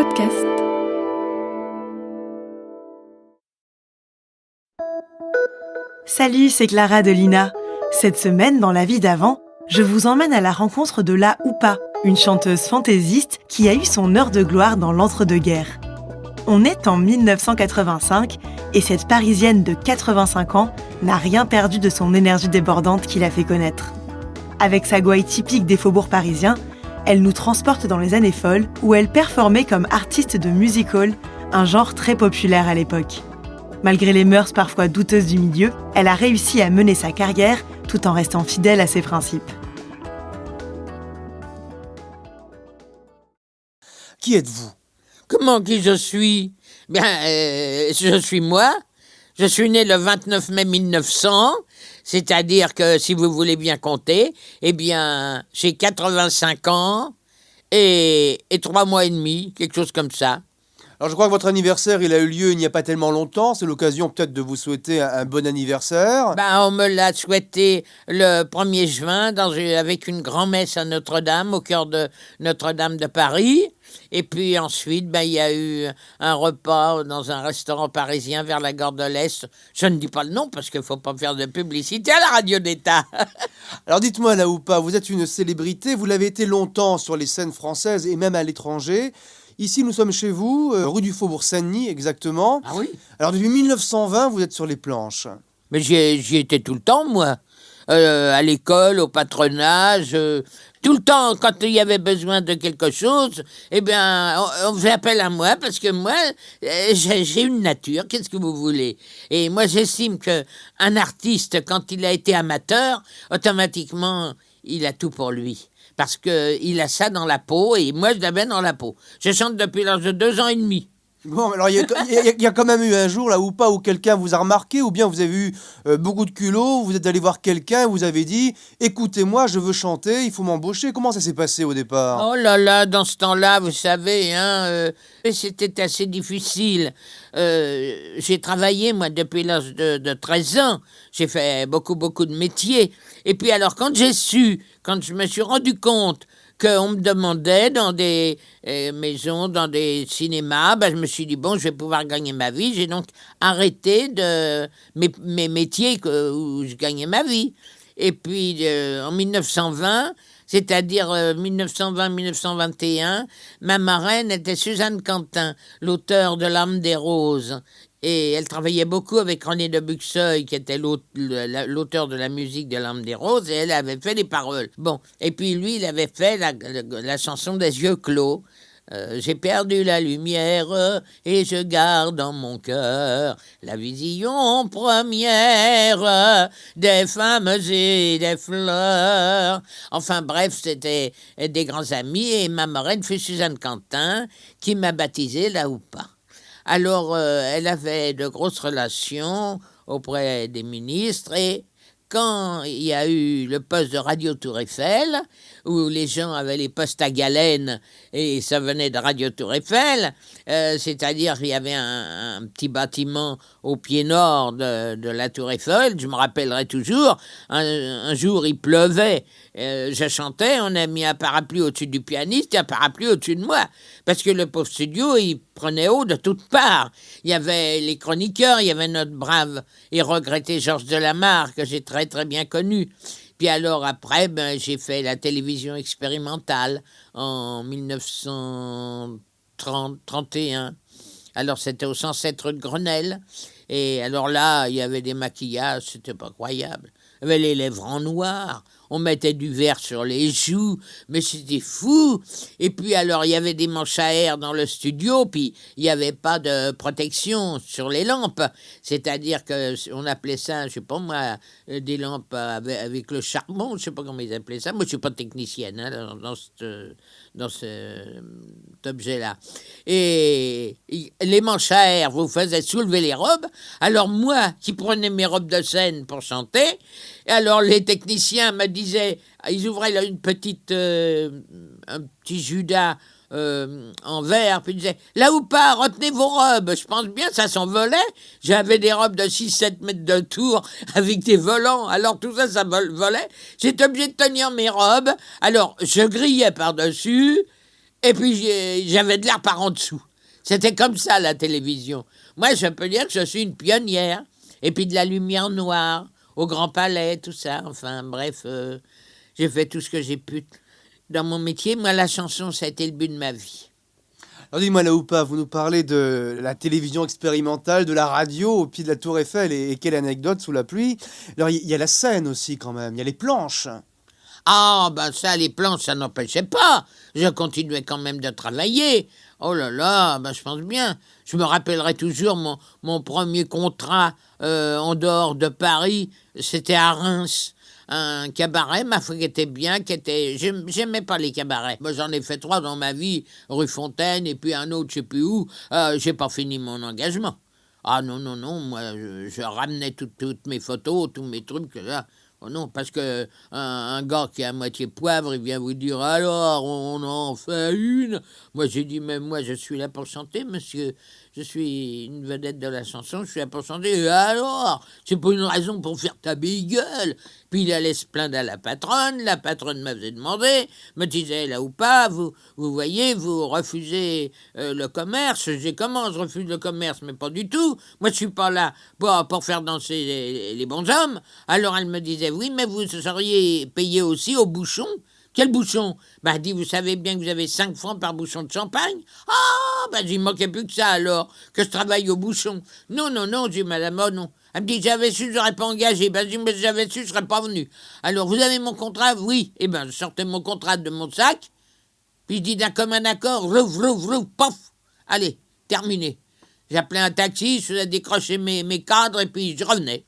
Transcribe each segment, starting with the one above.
podcast. Salut, c'est Clara de Lina. Cette semaine, dans La vie d'avant, je vous emmène à la rencontre de La Houpa, une chanteuse fantaisiste qui a eu son heure de gloire dans l'entre-deux-guerres. On est en 1985 et cette Parisienne de 85 ans n'a rien perdu de son énergie débordante qui l'a fait connaître. Avec sa gouaille typique des faubourgs parisiens, elle nous transporte dans les années folles où elle performait comme artiste de music hall, un genre très populaire à l'époque. Malgré les mœurs parfois douteuses du milieu, elle a réussi à mener sa carrière tout en restant fidèle à ses principes. Qui êtes-vous ? Comment qui je suis ? Je suis moi. Je suis né le 29 mai 1900, c'est-à-dire que, si vous voulez bien compter, j'ai 85 ans et 3 mois et demi, quelque chose comme ça. Alors je crois que votre anniversaire, il a eu lieu il n'y a pas tellement longtemps. C'est l'occasion peut-être de vous souhaiter un bon anniversaire. On me l'a souhaité le 1er juin avec une grand-messe à Notre-Dame, au cœur de Notre-Dame de Paris. Et puis ensuite, il y a eu un repas dans un restaurant parisien vers la gare de l'Est. Je ne dis pas le nom parce qu'il ne faut pas faire de publicité à la radio d'État. Alors dites-moi, La Houpa, vous êtes une célébrité. Vous l'avez été longtemps sur les scènes françaises et même à l'étranger. Ici, nous sommes chez vous, rue du Faubourg-Saint-Denis, exactement. Ah oui ? Alors, depuis 1920, vous êtes sur les planches. Mais j'y étais tout le temps, moi. À l'école, au patronage, tout le temps, quand il y avait besoin de quelque chose, on faisait appel à moi, parce que moi, j'ai une nature, qu'est-ce que vous voulez ? Et moi, j'estime qu'un artiste, quand il a été amateur, automatiquement, il a tout pour lui. Parce qu'il a ça dans la peau, et moi, je l'avais dans la peau. Je chante depuis l'âge de 2 ans et demi. Bon, alors il y a quand même eu un jour, là, ou pas, où quelqu'un vous a remarqué, ou bien vous avez eu beaucoup de culot, vous êtes allé voir quelqu'un, vous avez dit « Écoutez-moi, je veux chanter, il faut m'embaucher ». Comment ça s'est passé au départ ? Oh là là, dans ce temps-là, vous savez, c'était assez difficile. J'ai travaillé, moi, depuis l'âge de 13 ans. J'ai fait beaucoup de métiers. Et puis alors, quand je me suis rendu compte qu'on me demandait dans des maisons, dans des cinémas, je me suis dit, je vais pouvoir gagner ma vie. J'ai donc arrêté mes métiers où je gagnais ma vie. Et puis, en 1920, c'est-à-dire 1920-1921, ma marraine était Suzanne Quentin, l'auteur de L'âme des roses. Et elle travaillait beaucoup avec René de Buxeuil, qui était l'auteur de la musique de L'âme des roses, et elle avait fait les paroles. Et puis lui, il avait fait la chanson des yeux clos. J'ai perdu la lumière et je garde dans mon cœur la vision première des femmes et des fleurs. Enfin bref, c'était des grands amis, et ma marraine fut Suzanne Quentin, qui m'a baptisé La Houpa. Alors, elle avait de grosses relations auprès des ministres, et quand il y a eu le poste de Radio Tour Eiffel, où les gens avaient les postes à galène, et ça venait de Radio Tour Eiffel, c'est-à-dire qu'il y avait un petit bâtiment au pied nord de la Tour Eiffel, je me rappellerai toujours, un jour il pleuvait, je chantais, on a mis un parapluie au-dessus du pianiste et un parapluie au-dessus de moi, parce que le pauvre studio, il prenait eau de toutes parts. Il y avait les chroniqueurs, il y avait notre brave et regretté Georges Delamarre, que j'ai très très bien connu. Puis alors après, j'ai fait la télévision expérimentale en 1931. Alors c'était au 107 rue de Grenelle. Et alors là, il y avait des maquillages, c'était pas croyable. Il y avait les lèvres en noir, on mettait du verre sur les joues, mais c'était fou. Et puis alors, il y avait des manches à air dans le studio, puis il n'y avait pas de protection sur les lampes. C'est-à-dire qu'on appelait ça, je sais pas moi, des lampes avec le charbon, je sais pas comment ils appelaient ça. Moi, je suis pas technicienne dans cet objet-là. Et les manches à air vous faisaient soulever les robes. Alors moi, qui prenais mes robes de scène pour chanter, et alors les techniciens me disaient, ils ouvraient là un petit Judas en verre, puis ils disaient « Là ou pas, retenez vos robes !» Je pense bien, ça s'envolait. J'avais des robes de 6-7 mètres de tour avec des volants. Alors tout ça, ça volait. J'étais obligé de tenir mes robes. Alors, je grillais par-dessus. Et puis j'avais de l'air par en dessous. C'était comme ça la télévision. Moi, je peux dire que je suis une pionnière. Et puis de la lumière noire, au Grand Palais, tout ça. Enfin, bref, j'ai fait tout ce que j'ai pu dans mon métier. Moi, la chanson, ça a été le but de ma vie. Alors dis-moi là ou pas, vous nous parlez de la télévision expérimentale, de la radio au pied de la Tour Eiffel, et quelle anecdote sous la pluie. Alors il y a la scène aussi quand même, il y a les planches. Ah, ben ça, les planches, ça n'empêchait pas. Je continuais quand même de travailler. Oh là là, ben je pense bien. Je me rappellerai toujours mon premier contrat en dehors de Paris. C'était à Reims. Un cabaret, ma foi, qui était bien, J'aimais pas les cabarets. Moi, j'en ai fait 3 dans ma vie, rue Fontaine, et puis un autre, je sais plus où. J'ai pas fini mon engagement. Ah non, non, non, moi, je ramenais toutes mes photos, tous mes trucs, là. Oh non, parce que un gars qui est à moitié poivre, il vient vous dire alors on en fait une. Moi j'ai dit mais moi je suis là pour chanter, monsieur. Je suis une vedette de la chanson, je suis là pour chanter. Et alors, c'est pas une raison pour faire ta bille gueule. Puis il allait se plaindre à la patronne m'avait demandé, me disait là ou pas, vous voyez, vous refusez le commerce. J'ai dit comment je refuse le commerce, mais pas du tout. Moi je suis pas là pour faire danser les bons hommes. Alors elle me disait oui, mais vous seriez payé aussi au bouchon. Quel bouchon? Ben, dit, vous savez bien que vous avez 5 francs par bouchon de champagne. Ah, ben, j'y manquais plus que ça, alors, que je travaille au bouchon. Non, non, non, j'ai dit, madame, oh non. Elle me dit, j'avais su, je n'aurais pas engagé. Ben, je dis, mais j'avais su, je serais pas venu. Alors, vous avez mon contrat? Oui. Eh ben, je sortais mon contrat de mon sac, puis je dis, d'un commun accord, rouf, pof. Allez, terminé. J'appelais un taxi, je faisais décrocher mes cadres, et puis je revenais.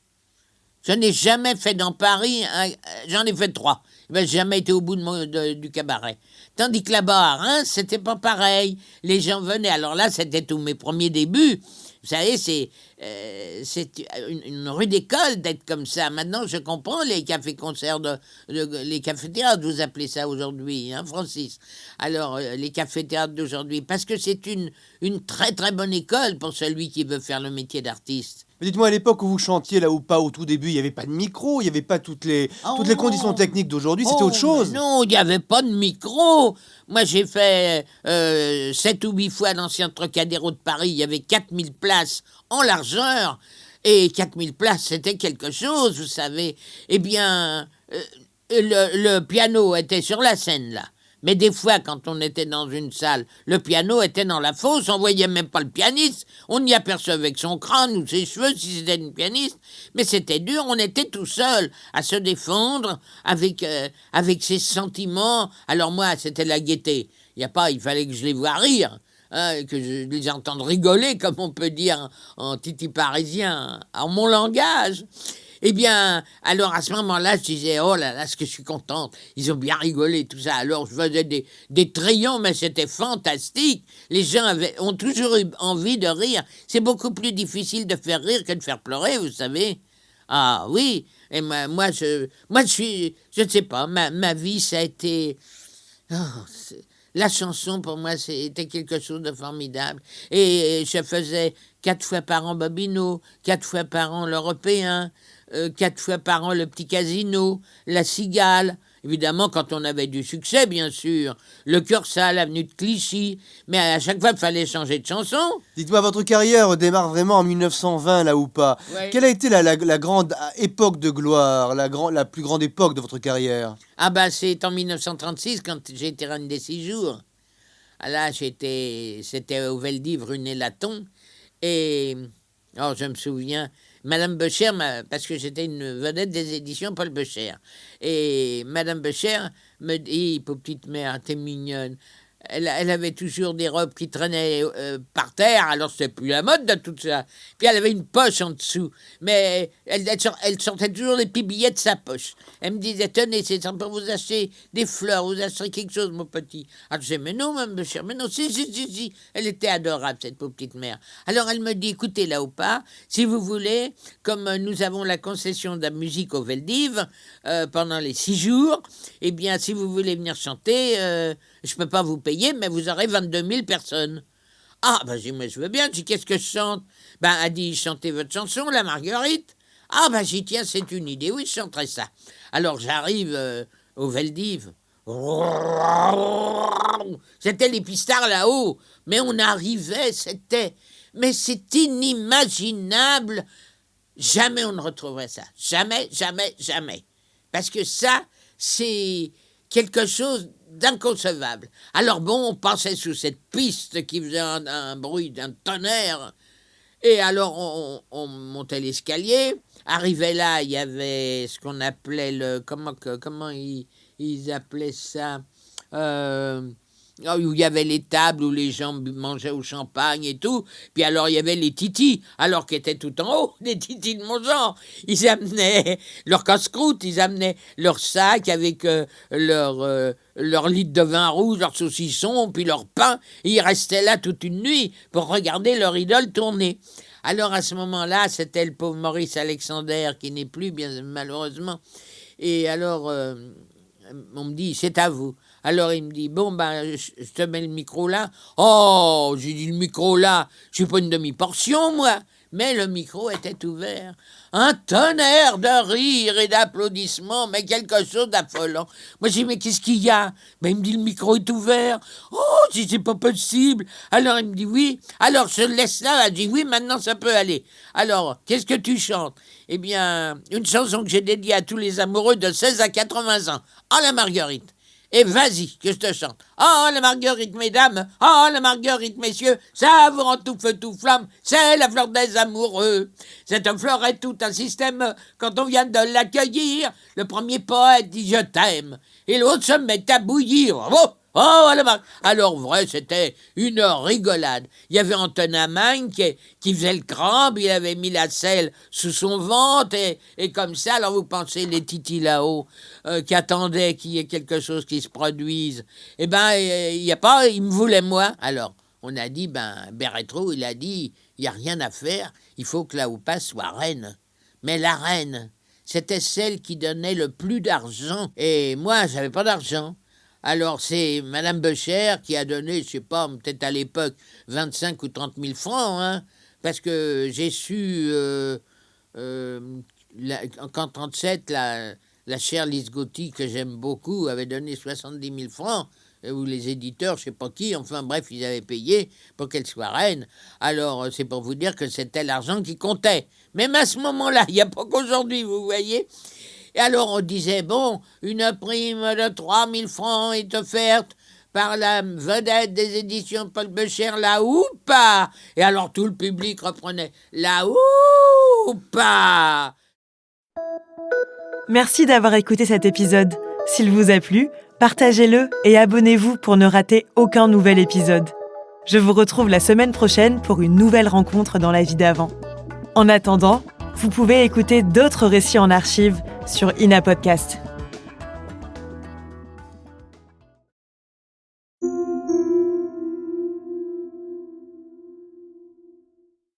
Je n'ai jamais fait dans Paris, j'en ai fait 3. Ben, j'ai jamais été au bout du cabaret. Tandis que là-bas, à Reims, c'était pas pareil. Les gens venaient. Alors là, c'était tous mes premiers débuts. Vous savez, c'est une rue d'école d'être comme ça. Maintenant, je comprends les cafés-concerts, les cafés-théâtres, vous appelez ça aujourd'hui, hein, Francis. Alors, les cafés-théâtres d'aujourd'hui, parce que c'est une très très bonne école pour celui qui veut faire le métier d'artiste. Mais dites-moi, à l'époque où vous chantiez là ou pas au tout début, il n'y avait pas de micro, il n'y avait pas toutes les conditions techniques d'aujourd'hui, c'était autre chose. Non, il n'y avait pas de micro. Moi, j'ai fait 7 ou 8 fois l'ancien Trocadéro de Paris. Il y avait 4000 places en largeur. Et 4000 places, c'était quelque chose, vous savez. Eh bien, le piano était sur la scène, là. Mais des fois, quand on était dans une salle, le piano était dans la fosse, on voyait même pas le pianiste, on y apercevait que son crâne ou ses cheveux si c'était une pianiste, mais c'était dur, on était tout seul à se défendre avec ses sentiments. Alors moi, c'était la gaieté. Il fallait que je les voie rire. Hein, que je les entende rigoler, comme on peut dire en titi parisien, en mon langage. Eh bien, alors à ce moment-là, je disais, oh là là, ce que je suis contente, ils ont bien rigolé, tout ça. Alors je faisais des triomphes, mais c'était fantastique. Les gens ont toujours eu envie de rire. C'est beaucoup plus difficile de faire rire que de faire pleurer, vous savez. Ah oui, et moi je suis, je ne sais pas, ma vie, ça a été... Oh, la chanson, pour moi, c'était quelque chose de formidable. Et je faisais 4 fois par an Bobino, 4 fois par an l'Européen, 4 fois par an le Petit Casino, la Cigale. Évidemment, quand on avait du succès, bien sûr. Le Cœur Sale, l'avenue de Clichy. Mais à chaque fois, il fallait changer de chanson. Dites-moi, votre carrière démarre vraiment en 1920, là ou pas? Ouais. Quelle a été la grande époque de gloire, la plus grande époque de votre carrière? Ah ben, c'est en 1936, quand j'ai été reine des 6 jours. Ah là, c'était au Veldiv, rue Nélaton. Et, oh, je me souviens, Madame Becher, parce que j'étais une vedette des éditions Paul Becher. Et Madame Becher me dit, petite mère, t'es mignonne. Elle avait toujours des robes qui traînaient par terre, alors c'était plus la mode de tout ça. Puis elle avait une poche en dessous, mais elle sortait toujours les petits billets de sa poche. Elle me disait, tenez, c'est ça pour vous acheter des fleurs, vous acheter quelque chose, mon petit. Alors je disais, mais non, Mme Becher, mais non, si. Elle était adorable, cette pauvre petite mère. Alors elle me dit, écoutez, là ou pas, si vous voulez, comme nous avons la concession de la musique au Veldiv pendant les 6 jours, eh bien, si vous voulez venir chanter, je peux pas vous payer, mais vous aurez 22 000 personnes. Ah, ben, j'ai dit, mais je veux bien. J'ai dit, qu'est-ce que je chante? Ben, elle dit, chantez votre chanson, la Marguerite. Ah, ben, j'ai dit, tiens, c'est une idée. Oui, je chanterai ça. Alors, j'arrive au Veldiv. c'était les pistards là-haut. Mais on arrivait, mais c'est inimaginable. Jamais on ne retrouverait ça. Jamais, jamais, jamais. Parce que ça, c'est quelque chose d'inconcevable. Alors bon, on passait sous cette piste qui faisait un bruit d'un tonnerre. Et alors, on montait l'escalier. Arrivé là, il y avait ce qu'on appelait le... Comment ils appelaient ça où il y avait les tables où les gens mangeaient au champagne et tout. Puis alors, il y avait les titis, alors qu'ils étaient tout en haut, les titis de mon genre. Ils amenaient leur casse-croûte, ils amenaient leur sac avec leur litre de vin rouge, leur saucisson, puis leur pain. Et ils restaient là toute une nuit pour regarder leur idole tourner. Alors, à ce moment-là, c'était le pauvre Maurice Alexander, qui n'est plus, bien malheureusement. Et alors... on me dit, c'est à vous. Alors il me dit, bon, je te mets le micro là. Oh, j'ai dit, le micro là, je suis pas une demi-portion, moi. Mais le micro était ouvert. Un tonnerre de rires et d'applaudissements, mais quelque chose d'affolant. Moi, j'ai dit, mais qu'est-ce qu'il y a? Il me dit, le micro est ouvert. Oh, j'ai dit, c'est pas possible. Alors, il me dit, oui. Alors, je le laisse là. Elle dit, oui, maintenant, ça peut aller. Alors, qu'est-ce que tu chantes? Eh bien, une chanson que j'ai dédiée à tous les amoureux de 16 à 80 ans. Oh, la Marguerite. Et vas-y, que je te chante. Oh, la Marguerite, mesdames. Oh, la Marguerite, messieurs. Ça vous rend tout feu, tout flamme. C'est la fleur des amoureux. Cette fleur est tout un système. Quand on vient de l'accueillir, le premier poète dit « je t'aime ». Et l'autre se met à bouillir. Oh, alors, vrai, c'était une rigolade. Il y avait Antonin Magne qui faisait le crampe, il avait mis la selle sous son ventre, et comme ça, alors vous pensez, les titis là-haut, qui attendaient qu'il y ait quelque chose qui se produise, il me voulait moi. Alors, on a dit, Bérétro, il a dit, il n'y a rien à faire, il faut que la Oupa soit reine. Mais la reine, c'était celle qui donnait le plus d'argent, et moi, j'avais pas d'argent. Alors, c'est Madame Becher qui a donné, je sais pas, peut-être à l'époque, 25 ou 30 000 francs, hein, parce que j'ai su, qu'en 1937, la chère Lise Gauthier, que j'aime beaucoup, avait donné 70 000 francs, ou les éditeurs, je sais pas qui, enfin bref, ils avaient payé pour qu'elle soit reine. Alors, c'est pour vous dire que c'était l'argent qui comptait. Même à ce moment-là, il n'y a pas qu'aujourd'hui, vous voyez. Et alors on disait, bon, une prime de 3 000 francs est offerte par la vedette des éditions Paul Becher, la Oupa. Et alors tout le public reprenait, la Oupa. Merci d'avoir écouté cet épisode. S'il vous a plu, partagez-le et abonnez-vous pour ne rater aucun nouvel épisode. Je vous retrouve la semaine prochaine pour une nouvelle rencontre dans la vie d'avant. En attendant, vous pouvez écouter d'autres récits en archive sur Ina Podcast.